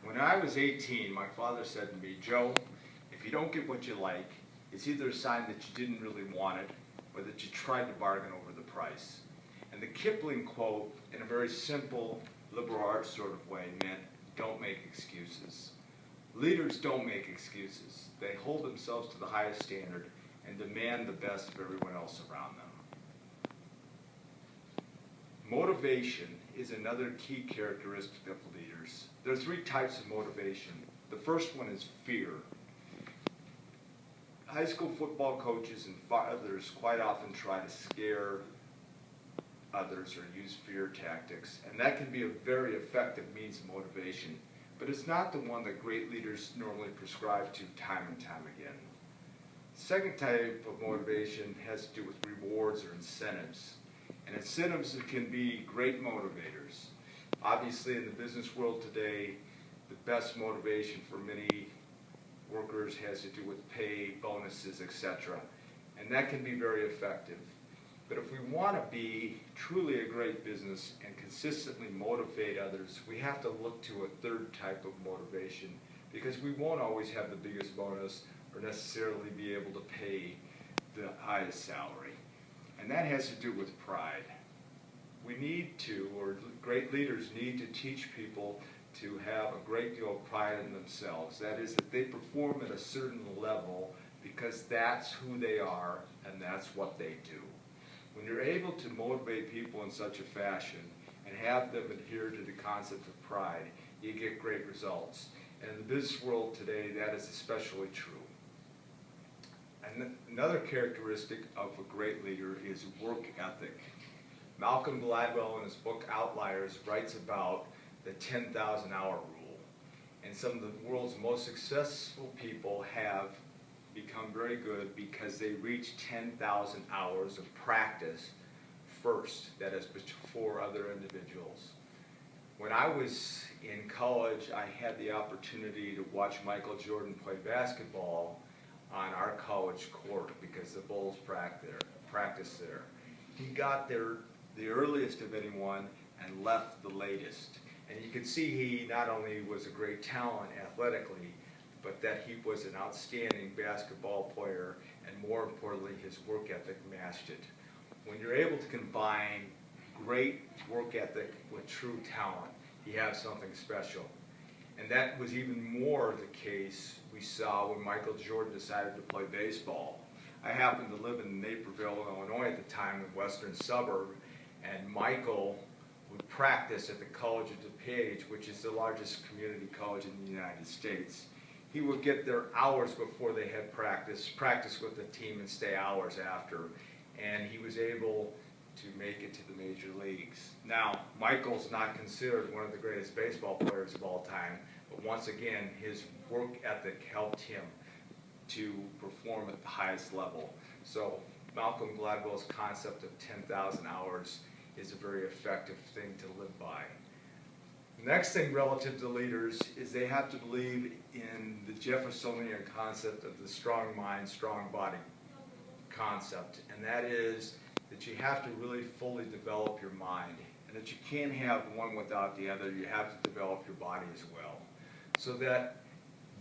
When I was 18, my father said to me, "Joe, if you don't get what you like, it's either a sign that you didn't really want it or that you tried to bargain over the price." And the Kipling quote, in a very simple liberal arts sort of way, meant don't make excuses. Leaders don't make excuses. They hold themselves to the highest standard and demand the best of everyone else around them. Motivation is another key characteristic of leaders. There are three types of motivation. The first one is fear. High school football coaches and others quite often try to scare others or use fear tactics, and that can be a very effective means of motivation, but it's not the one that great leaders normally prescribe to time and time again. Second type of motivation has to do with rewards or incentives. And incentives can be great motivators. Obviously, in the business world today, the best motivation for many workers has to do with pay, bonuses, etc. And that can be very effective. But if we want to be truly a great business and consistently motivate others, we have to look to a third type of motivation, because we won't always have the biggest bonus or necessarily be able to pay the highest salary. And that has to do with pride. We need to, or great leaders need to teach people to have a great deal of pride in themselves. That is, that they perform at a certain level because that's who they are and that's what they do. When you're able to motivate people in such a fashion and have them adhere to the concept of pride, you get great results. And in the business world today, that is especially true. And another characteristic of a great leader is work ethic. Malcolm Gladwell, in his book Outliers, writes about the 10,000 hour rule. And some of the world's most successful people have become very good because they reach 10,000 hours of practice first, that is before other individuals. When I was in college, I had the opportunity to watch Michael Jordan play basketball on our college court because the Bulls practice there. He got there the earliest of anyone and left the latest. And you could see he not only was a great talent athletically, but that he was an outstanding basketball player, and more importantly, his work ethic matched it. When you're able to combine great work ethic with true talent, you have something special. And that was even more the case we saw when Michael Jordan decided to play baseball. I happened to live in Naperville, Illinois at the time, the western suburb, and Michael would practice at the College of DuPage, which is the largest community college in the United States. He would get there hours before they had practice with the team, and stay hours after, and he was able to make it to the major leagues. Now, Michael's not considered one of the greatest baseball players of all time, but once again, his work ethic helped him to perform at the highest level. So Malcolm Gladwell's concept of 10,000 hours is a very effective thing to live by. The next thing relative to leaders is they have to believe in the Jeffersonian concept of the strong mind, strong body concept, and that is that you have to really fully develop your mind, and that you can't have one without the other. You have to develop your body as well. So that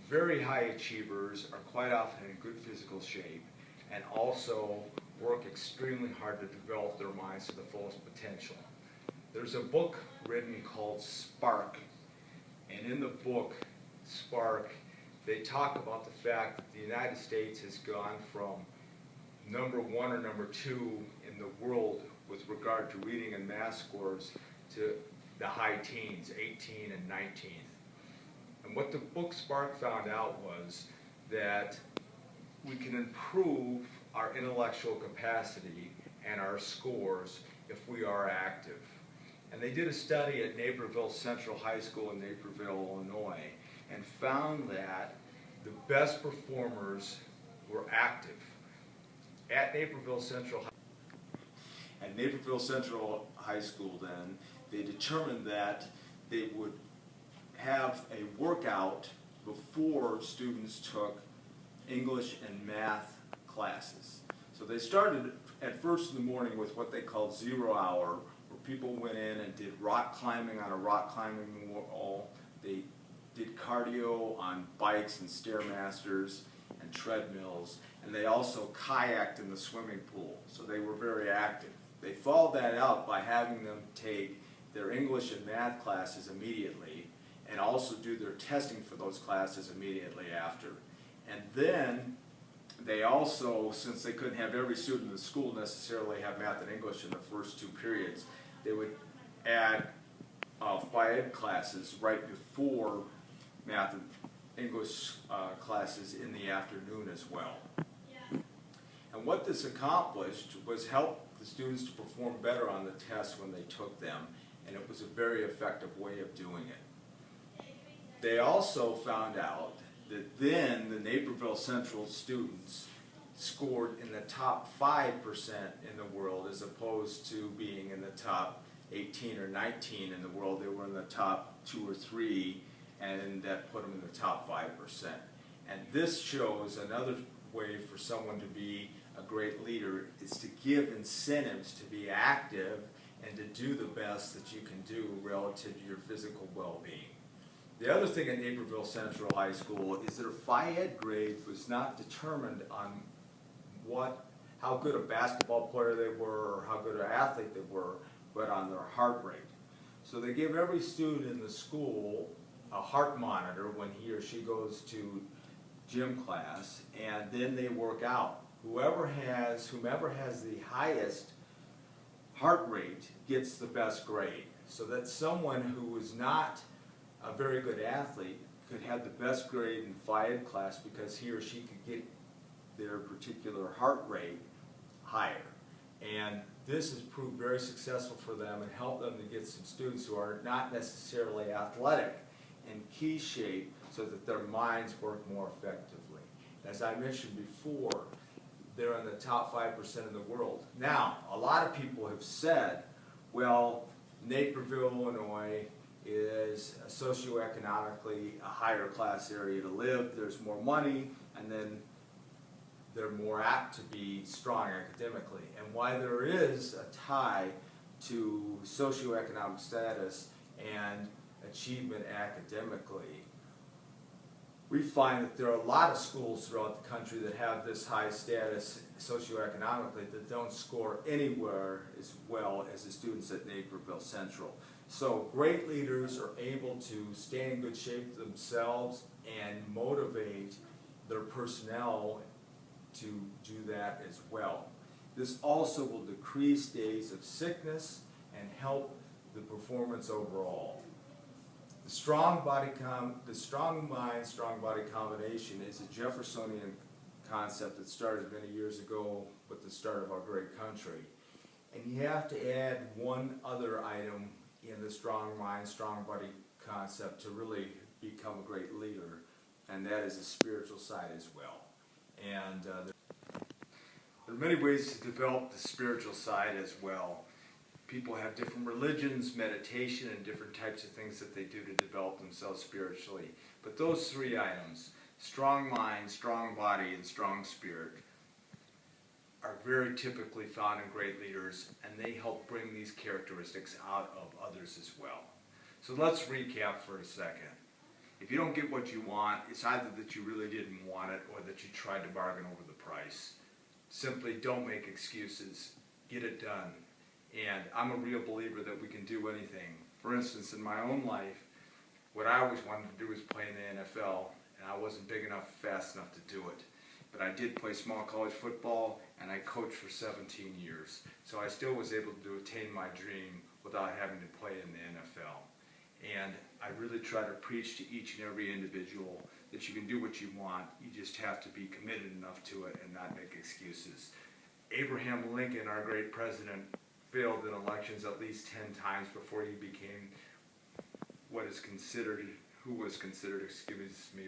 very high achievers are quite often in good physical shape and also work extremely hard to develop their minds to the fullest potential. There's a book written called Spark, and in the book, Spark, they talk about the fact that the United States has gone from number 1 or number 2 in the world with regard to reading and math scores to the high teens, 18 and 19th. And what the book Spark found out was that we can improve our intellectual capacity and our scores if we are active. And they did a study at Naperville Central High School in Naperville, Illinois, and found that the best performers were active. At Naperville Central High School, then, they determined that they would have a workout before students took English and math classes. So they started at first in the morning with what they called 0 hour, where people went in and did rock climbing on a rock climbing wall. They did cardio on bikes and Stairmasters and treadmills, and they also kayaked in the swimming pool, so they were very active. They followed that out by having them take their English and math classes immediately and also do their testing for those classes immediately after. And then they also, since they couldn't have every student in the school necessarily have math and English in the first 2 periods, they would add Phi Ed classes right before math and English classes in the afternoon as well. And what this accomplished was help the students to perform better on the tests when they took them, and it was a very effective way of doing it. They also found out that then the Naperville Central students scored in the top 5% in the world as opposed to being in the top 18 or 19 in the world. They were in the top 2 or 3, and that put them in the top 5%. And this shows another way for someone to be a great leader is to give incentives to be active and to do the best that you can do relative to your physical well-being. The other thing at Naperville Central High School is their Phi Ed grade was not determined on how good a basketball player they were or how good an athlete they were, but on their heart rate. So they give every student in the school a heart monitor when he or she goes to gym class, and then they work out. Whomever has the highest heart rate gets the best grade, so that someone who is not a very good athlete could have the best grade in Phi Ed class because he or she could get their particular heart rate higher. And this has proved very successful for them and helped them to get some students who are not necessarily athletic in key shape so that their minds work more effectively. As I mentioned before, they're in the top 5% in the world. Now, a lot of people have said, well, Naperville, Illinois is socioeconomically a higher class area to live, there's more money, and then they're more apt to be strong academically. And why there is a tie to socioeconomic status and achievement academically, we find that there are a lot of schools throughout the country that have this high status socioeconomically that don't score anywhere as well as the students at Naperville Central. So great leaders are able to stay in good shape themselves and motivate their personnel to do that as well. This also will decrease days of sickness and help the performance overall. The strong mind, strong body combination is a Jeffersonian concept that started many years ago with the start of our great country. And you have to add one other item in the strong mind, strong body concept to really become a great leader, and that is the spiritual side as well. And there are many ways to develop the spiritual side as well. People have different religions, meditation, and different types of things that they do to develop themselves spiritually. But those 3 items, strong mind, strong body, and strong spirit, are very typically found in great leaders, and they help bring these characteristics out of others as well. So let's recap for a second. If you don't get what you want, it's either that you really didn't want it or that you tried to bargain over the price. Simply don't make excuses. Get it done. And I'm a real believer that we can do anything. For instance, in my own life, what I always wanted to do was play in the NFL, and I wasn't big enough, fast enough to do it. But I did play small college football, and I coached for 17 years. So I still was able to attain my dream without having to play in the NFL. And I really try to preach to each and every individual that you can do what you want. You just have to be committed enough to it and not make excuses. Abraham Lincoln, our great president, failed in elections at least 10 times before he became who was considered,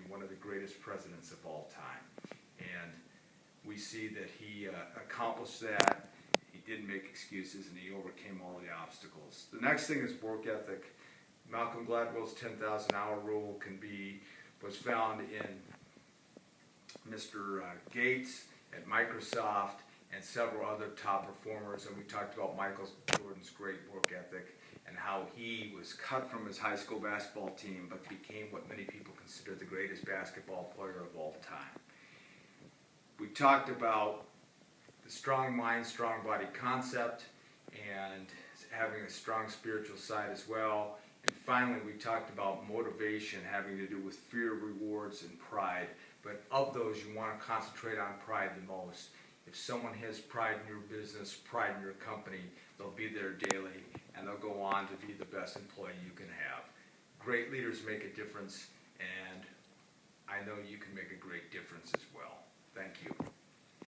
one of the greatest presidents of all time. And we see that he accomplished that. He didn't make excuses, and he overcame all the obstacles. The next thing is work ethic. Malcolm Gladwell's 10,000-hour rule was found in Mr. Gates at Microsoft and several other top performers, and we talked about Michael Jordan's great work ethic and how he was cut from his high school basketball team but became what many people consider the greatest basketball player of all time. We talked about the strong mind, strong body concept and having a strong spiritual side as well. And finally, we talked about motivation having to do with fear, rewards, and pride. But of those, you want to concentrate on pride the most. If someone has pride in your business, pride in your company, they'll be there daily and they'll go on to be the best employee you can have. Great leaders make a difference, and I know you can make a great difference as well. Thank you.